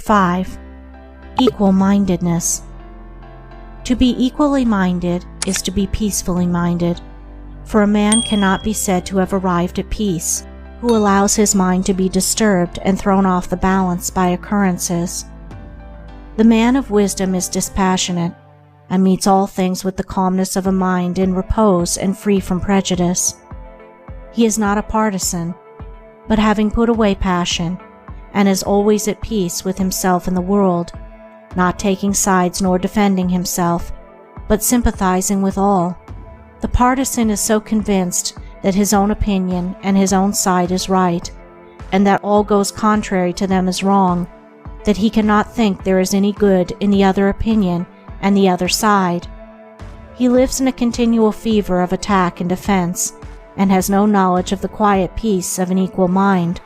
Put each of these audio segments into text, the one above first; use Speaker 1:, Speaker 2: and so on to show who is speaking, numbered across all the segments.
Speaker 1: 5. Equal-mindedness. To be equally minded is to be peacefully minded, for a man cannot be said to have arrived at peace who allows his mind to be disturbed and thrown off the balance by occurrences. The man of wisdom is dispassionate, and meets all things with the calmness of a mind in repose and free from prejudice. He is not a partisan, but having put away passion, and is always at peace with himself and the world, not taking sides nor defending himself, but sympathizing with all. The partisan is so convinced that his own opinion and his own side is right, and that all goes contrary to them is wrong, that he cannot think there is any good in the other opinion and the other side. He lives in a continual fever of attack and defense, and has no knowledge of the quiet peace of an equal mind.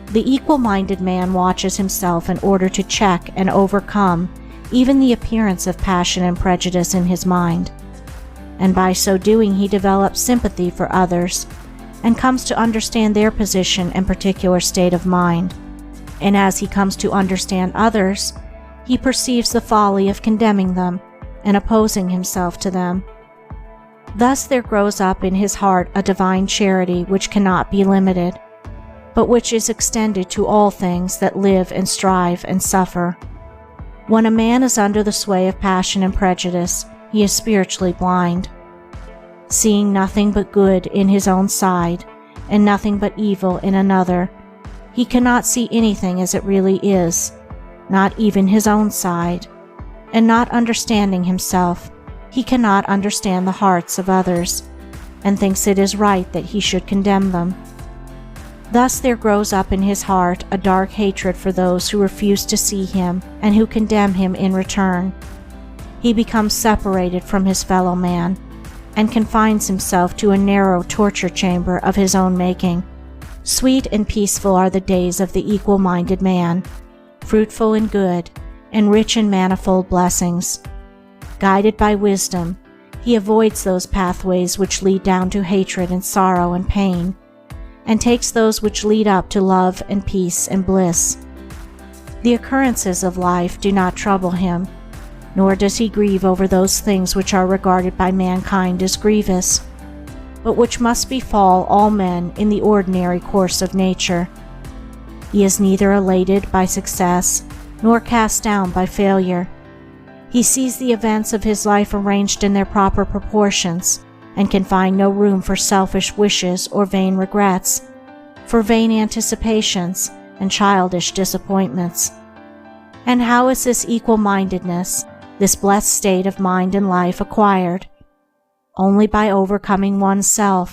Speaker 1: The equal-minded man watches himself in order to check and overcome even the appearance of passion and prejudice in his mind, and by so doing he develops sympathy for others and comes to understand their position and particular state of mind, and as he comes to understand others, he perceives the folly of condemning them and opposing himself to them. Thus there grows up in his heart a divine charity which cannot be limited, but which is extended to all things that live and strive and suffer. When a man is under the sway of passion and prejudice, he is spiritually blind. Seeing nothing but good in his own side, and nothing but evil in another, he cannot see anything as it really is, not even his own side, and not understanding himself, he cannot understand the hearts of others, and thinks it is right that he should condemn them. Thus there grows up in his heart a dark hatred for those who refuse to see him and who condemn him in return. He becomes separated from his fellow man, and confines himself to a narrow torture chamber of his own making. Sweet and peaceful are the days of the equal-minded man, fruitful in good, and rich in manifold blessings. Guided by wisdom, he avoids those pathways which lead down to hatred and sorrow and pain, and takes those which lead up to love and peace and bliss. The occurrences of life do not trouble him, nor does he grieve over those things which are regarded by mankind as grievous, but which must befall all men in the ordinary course of nature. He is neither elated by success nor cast down by failure. He sees the events of his life arranged in their proper proportions, and can find no room for selfish wishes or vain regrets, for vain anticipations and childish disappointments. And how is this equal-mindedness, this blessed state of mind and life, acquired? Only by overcoming oneself,